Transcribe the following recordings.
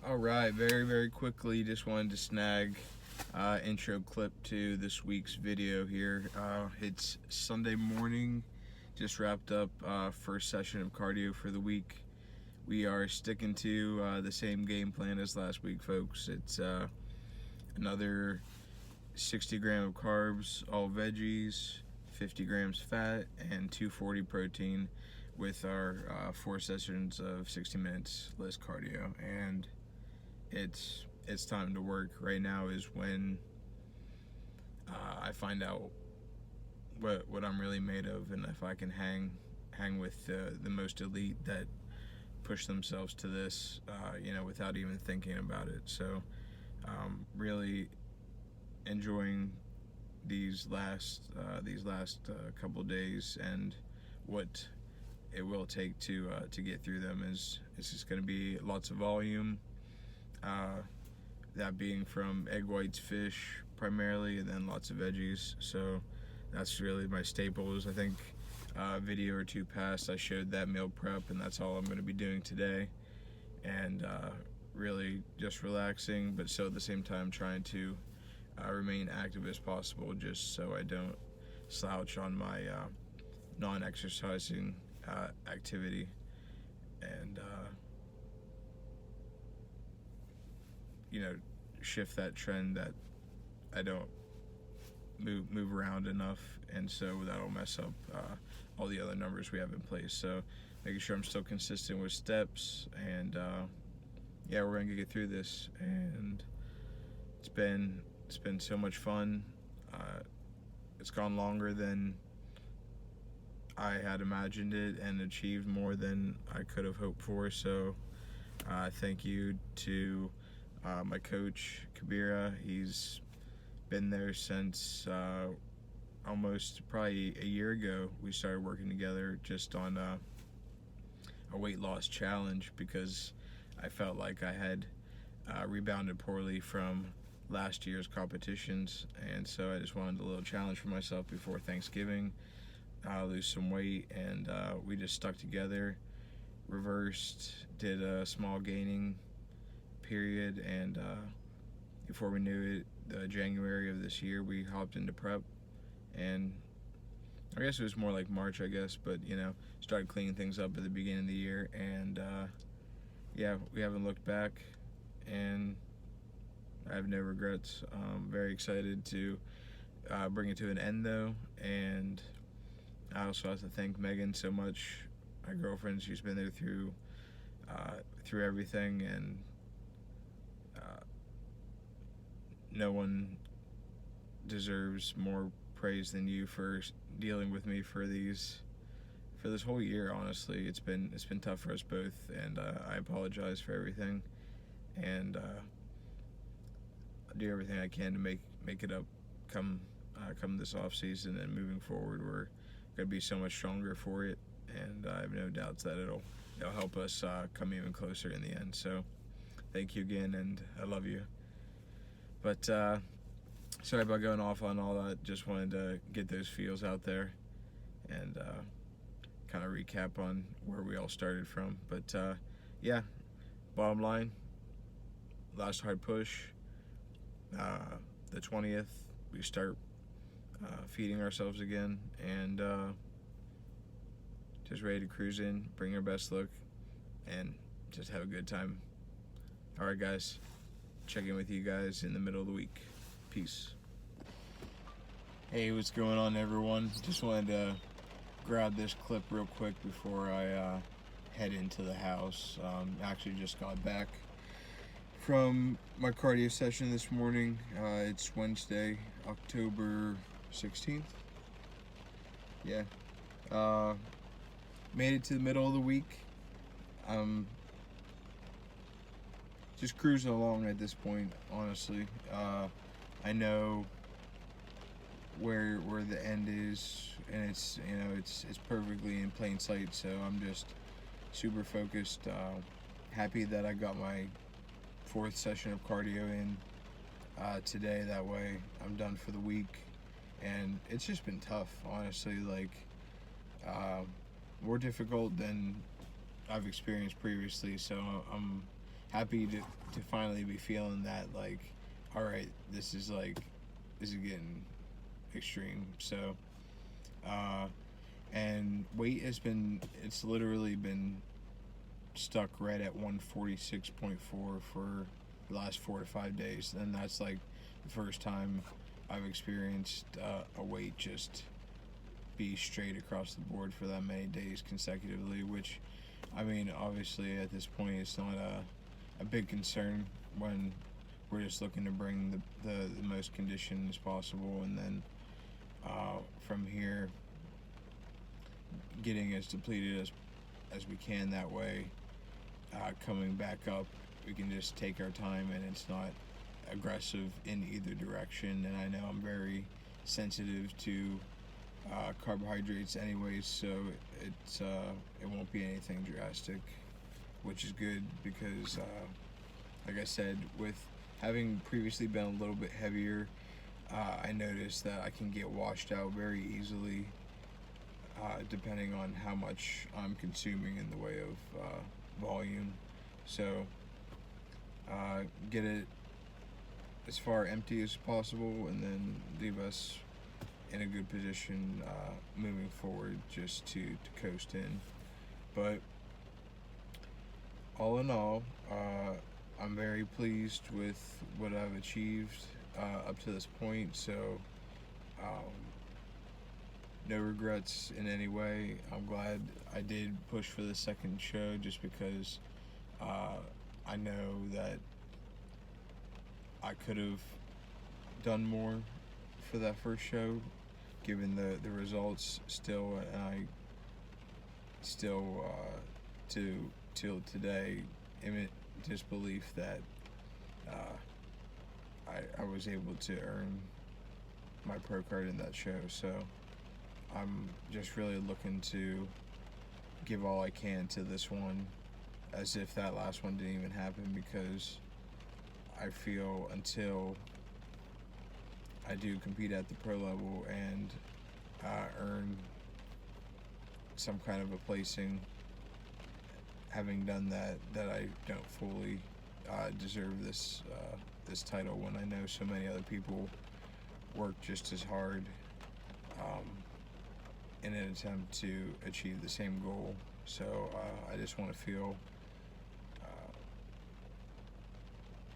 All right, very quickly, just wanted to snag intro clip to this week's video here. It's Sunday morning, just wrapped up first session of cardio for the week. We are sticking to the same game plan as last week, folks. It's another 60 gram of carbs, all veggies, 50 grams fat, and 240 protein with our 4 sessions of 60 minutes less cardio. And it's time to work. Right now is when I find out what I'm really made of, and if I can hang with the most elite that push themselves to this, without even thinking about it. So really enjoying these last couple days, and what it will take to get through them is just going to be lots of volume. That being from egg whites, fish primarily, and then lots of veggies. So that's really my staples. I think video or two past I showed that meal prep, and that's all I'm going to be doing today. And really just relaxing, but still at the same time trying to remain active as possible, just so I don't slouch on my non-exercising activity. And shift that trend that I don't move around enough, and so that'll mess up all the other numbers we have in place. So making sure I'm still consistent with steps, and we're gonna get through this. And it's been so much fun. It's gone longer than I had imagined it, and achieved more than I could have hoped for. So thank you to my coach, Kabira. He's been there since almost probably a year ago. We started working together just on a weight loss challenge, because I felt like I had rebounded poorly from last year's competitions, and so I just wanted a little challenge for myself before Thanksgiving, lose some weight. And we just stuck together, reversed, did a small gaining period, and before we knew it, January of this year, we hopped into prep. And I guess it was more like March, but started cleaning things up at the beginning of the year. And we haven't looked back, and I have no regrets. Very excited to bring it to an end, though. And I also have to thank Megan so much, my girlfriend. She's been there through everything, and no one deserves more praise than you for dealing with me for this whole year. Honestly, it's been tough for us both, and I apologize for everything, and I'll do everything I can to make it up come this off season. And moving forward, we're gonna be so much stronger for it, and I have no doubts that it'll help us come even closer in the end. So thank you again, and I love you. But sorry about going off on all that. Just wanted to get those feels out there, and kind of recap on where we all started from. But bottom line, last hard push, the 20th, we start feeding ourselves again, and just ready to cruise in, bring our best look, and just have a good time. All right, guys. Check in with you guys in the middle of the week. Peace. Hey, what's going on, everyone? Just wanted to grab this clip real quick before I head into the house. Actually just got back from my cardio session this morning. It's Wednesday, October 16th. Made it to the middle of the week. Just cruising along at this point, honestly. I know where the end is, and it's perfectly in plain sight. So I'm just super focused. Happy that I got my 4th session of cardio in today. That way I'm done for the week. And it's just been tough, honestly. More difficult than I've experienced previously. So I'm happy to finally be feeling that, like, all right, this is getting extreme. So, and weight it's literally been stuck right at 146.4 for the last 4 to 5 days, and that's like the first time I've experienced a weight just be straight across the board for that many days consecutively, which, I mean, obviously at this point it's not a big concern when we're just looking to bring the most condition as possible, and then from here getting as depleted as we can. That way, coming back up, we can just take our time, and it's not aggressive in either direction. And I know I'm very sensitive to carbohydrates anyways, so it won't be anything drastic, which is good because like I said, with having previously been a little bit heavier, I noticed that I can get washed out very easily depending on how much I'm consuming in the way of volume. So get it as far empty as possible, and then leave us in a good position moving forward, just to coast in. But all in all, I'm very pleased with what I've achieved up to this point. So no regrets in any way. I'm glad I did push for the second show, just because I know that I could have done more for that first show, given the results still, and I still till today am in disbelief that I was able to earn my pro card in that show. So I'm just really looking to give all I can to this one, as if that last one didn't even happen, because I feel until I do compete at the pro level and earn some kind of a placing, having done that I don't fully deserve this title, when I know so many other people work just as hard in an attempt to achieve the same goal. So I just want to feel,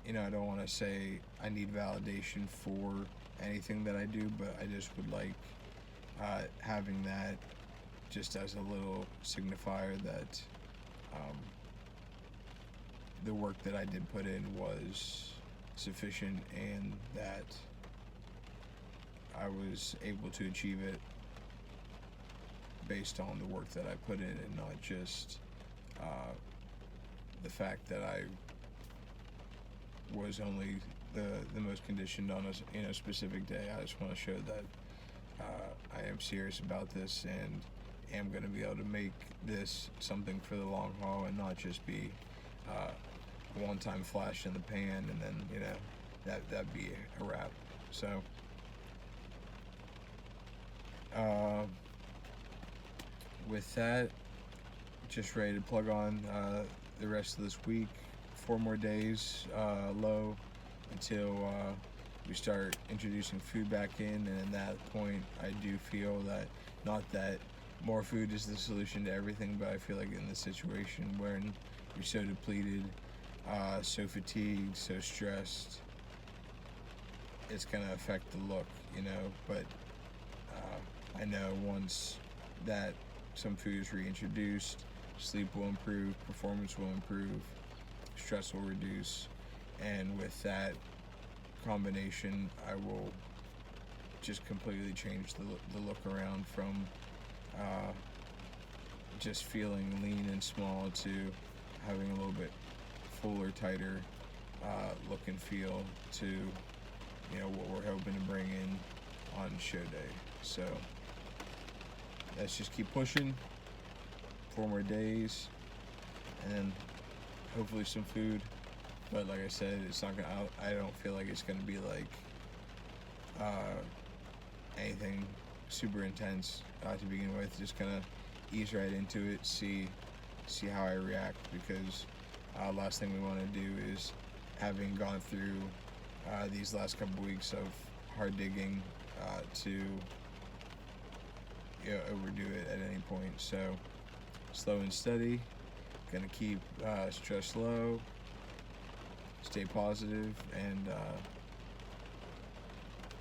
I don't want to say I need validation for anything that I do, but I just would like having that just as a little signifier that the work that I did put in was sufficient, and that I was able to achieve it based on the work that I put in, and not just the fact that I was only the most conditioned on a specific day. I just want to show that I am serious about this, and am going to be able to make this something for the long haul, and not just be a one-time flash in the pan, and then that'd be a wrap. So with that, just ready to plug on the rest of this week. 4 more days low until we start introducing food back in, and at that point I do feel that, not that more food is the solution to everything, but I feel like in this situation when you're so depleted, so fatigued, so stressed, it's gonna affect the look, but I know once that some food is reintroduced, sleep will improve, performance will improve, stress will reduce, and with that combination, I will just completely change the look around from just feeling lean and small to having a little bit fuller, tighter look and feel to what we're hoping to bring in on show day. So let's just keep pushing. 4 more days, and then hopefully some food. But like I said, it's not gonna. I don't feel like it's gonna be like anything super intense to begin with. Just gonna ease right into it, see how I react, because Last thing we want to do is, having gone through these last couple weeks of hard digging, to overdo it at any point. So slow and steady. Gonna keep stress low, stay positive, and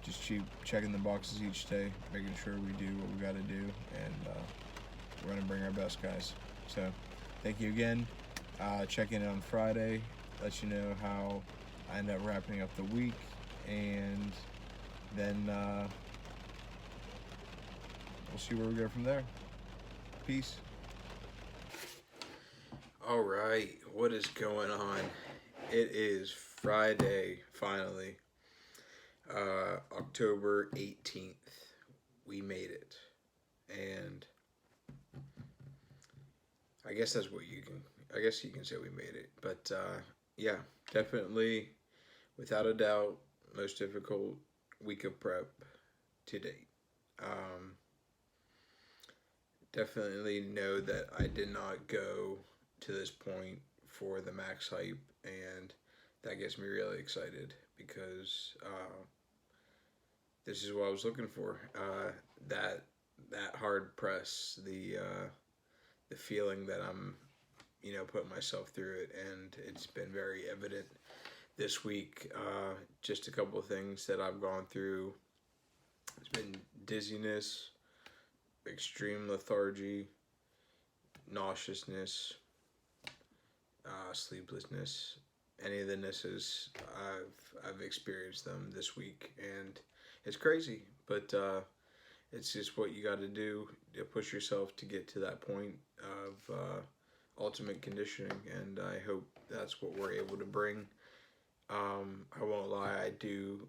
just keep checking the boxes each day, making sure we do what we got to do, and we're gonna bring our best, guys. So thank you again. Check in on Friday, let you know how I end up wrapping up the week, and then we'll see where we go from there. Peace. All right, what is going on? It is Friday, finally, October 18th. We made it, and I guess that's what you can. I guess you can say we made it, but yeah, definitely, without a doubt, most difficult week of prep to date. Definitely know that I did not go to this point for the max hype, and that gets me really excited because this is what I was looking for. That hard press, the feeling that I'm, putting myself through it, and it's been very evident this week. Just a couple of things that I've gone through. It's been dizziness, extreme lethargy, nauseousness, sleeplessness. Any of the nisses, I've experienced them this week, and it's crazy. But it's just what you got to do to push yourself to get to that point of ultimate conditioning, and I hope that's what we're able to bring. I won't lie, I do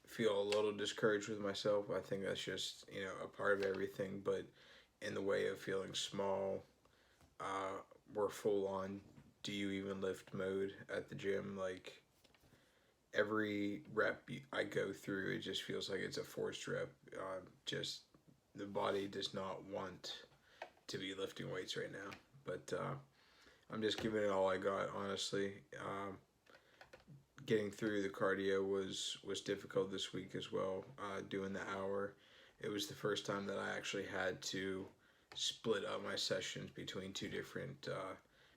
feel a little discouraged with myself. I think that's just, a part of everything, but in the way of feeling small, we're full on do you even lift mode at the gym. Like, every rep I go through, it just feels like it's a forced rep. Just the body does not want to be lifting weights right now, but I'm just giving it all I got, honestly. Getting through the cardio was difficult this week as well. Doing the hour, it was the first time that I actually had to split up my sessions between two different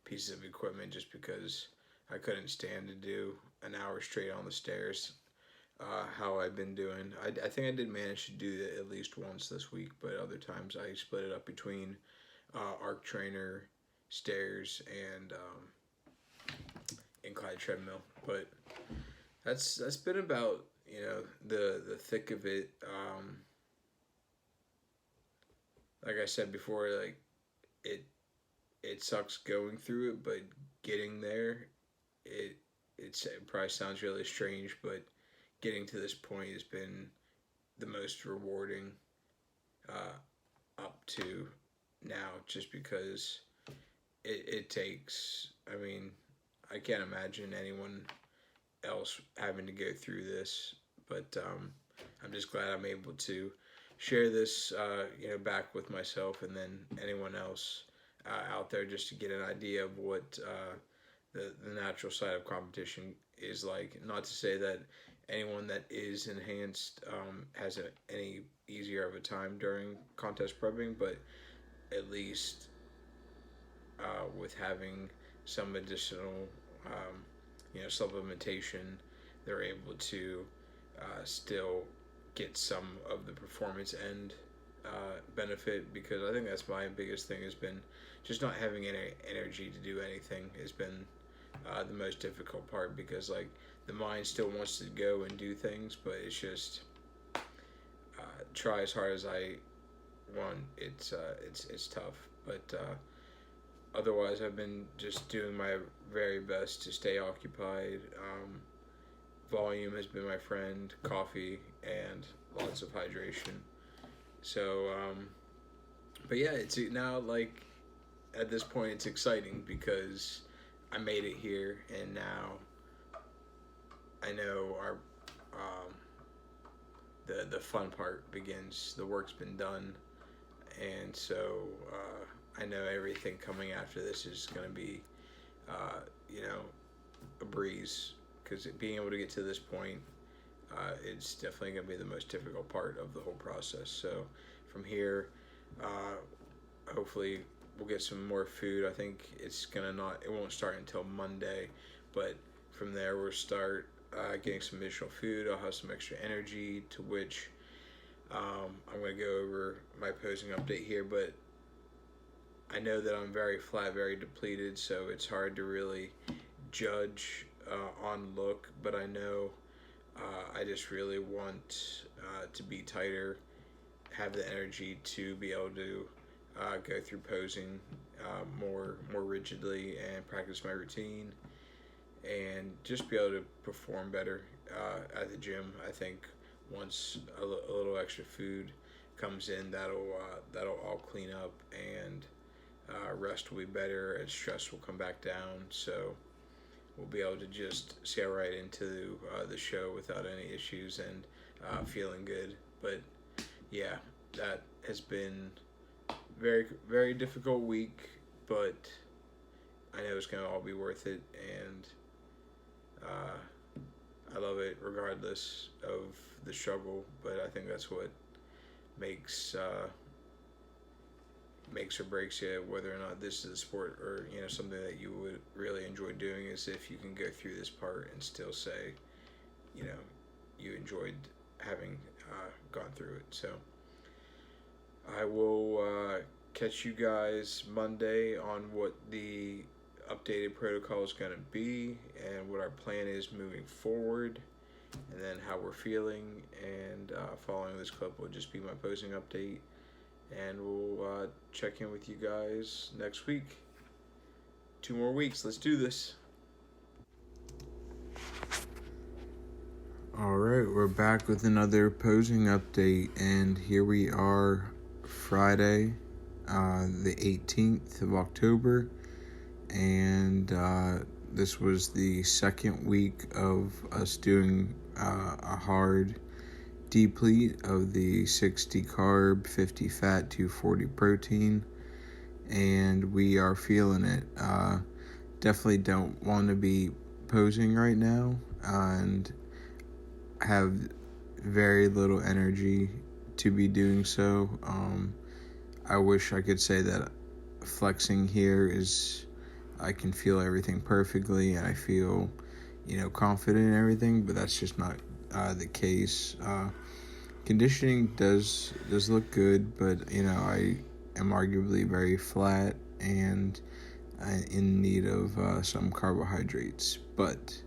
pieces of equipment, just because I couldn't stand to do an hour straight on the stairs. How I've been doing. I think I did manage to do that at least once this week, but other times I split it up between arc trainer, stairs, and incline treadmill. But that's been about the thick of it. Like I said before, like it sucks going through it, but getting there, it probably sounds really strange, but getting to this point has been the most rewarding up to now, just because it takes, I mean, I can't imagine anyone else having to go through this, but I'm just glad I'm able to share this, back with myself, and then anyone else out there, just to get an idea of what the natural side of competition is like. Not to say that anyone that is enhanced has any easier of a time during contest prepping, but at least with having some additional supplementation, they're able to still get some of the performance end benefit, because I think that's my biggest thing, has been just not having any energy to do anything has been the most difficult part, because like the mind still wants to go and do things, but it's just try as hard as I want, it's tough. But otherwise, I've been just doing my very best to stay occupied. Volume has been my friend, coffee, and lots of hydration. So, but yeah, it's now, like, at this point, it's exciting because I made it here, and now I know our the fun part begins. The work's been done, and so I know everything coming after this is going to be you know, a breeze, because being able to get to this point, it's definitely going to be the most difficult part of the whole process. So from here, hopefully we'll get some more food. I think it won't start until Monday, but from there we'll start getting some additional food. I'll have some extra energy, to which I'm going to go over my posing update here, but I know that I'm very flat, very depleted, so it's hard to really judge on look, but I know I just really want to be tighter, have the energy to be able to go through posing more rigidly and practice my routine, and just be able to perform better at the gym. I think once a little extra food comes in, that'll all clean up, and rest will be better, and stress will come back down. So we'll be able to just sail right into the show without any issues, and feeling good. But yeah, that has been very very difficult week, but I know it's gonna all be worth it, and I love it regardless of the struggle. But I think that's what makes makes or breaks you, whether or not this is a sport or something that you would really enjoy doing, is if you can go through this part and still say, you know, you enjoyed having gone through it. So I will catch you guys Monday on what the updated protocol is going to be and what our plan is moving forward, and then how we're feeling. And following this clip will just be my posing update, and we'll check in with you guys next week. 2 more weeks. Let's do this. Alright, we're back with another posing update, and here we are, Friday, the 18th of October, and this was the second week of us doing a hard deplete of the 60 carb, 50 fat, 240 protein, and we are feeling it. Definitely don't want to be posing right now, and have very little energy to be doing so. I wish I could say that flexing here is, I can feel everything perfectly and I feel, confident in everything, but that's just not the case. Conditioning does look good, but I am arguably very flat and in need of some carbohydrates. But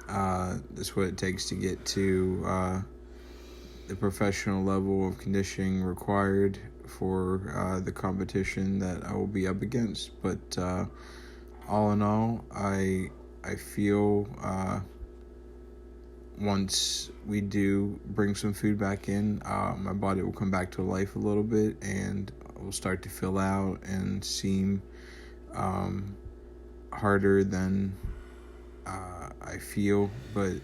that's what it takes to get to the professional level of conditioning required for the competition that I will be up against. But all in all, I feel once we do bring some food back in, my body will come back to life a little bit, and will start to fill out and seem harder than I feel. But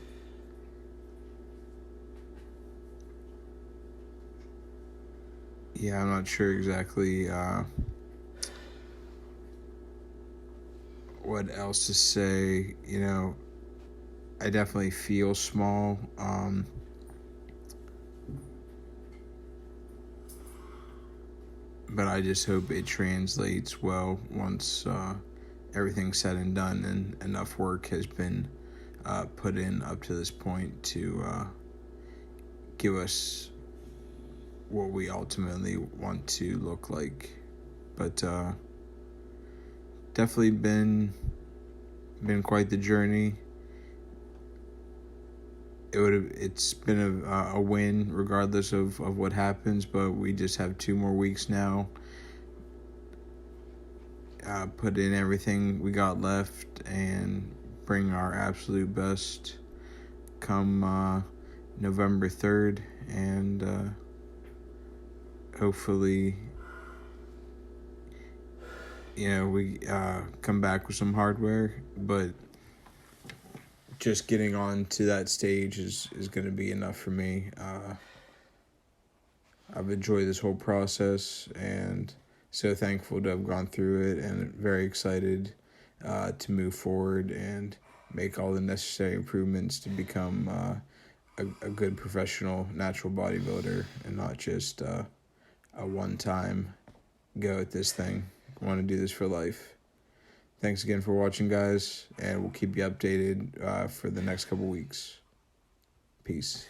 yeah, I'm not sure exactly what else to say. I definitely feel small. But I just hope it translates well once everything's said and done, and enough work has been put in up to this point to give us what we ultimately want to look like. But definitely been quite the journey. It's been a win regardless of what happens, but we just have 2 more weeks now. Put in everything we got left and bring our absolute best come November 3rd, and hopefully we come back with some hardware. But just getting on to that stage is going to be enough for me. I've enjoyed this whole process, and so thankful to have gone through it, and very excited to move forward and make all the necessary improvements to become a good professional natural bodybuilder and not just a one-time go at this thing. I want to do this for life. Thanks again for watching, guys, and we'll keep you updated for the next couple weeks. Peace.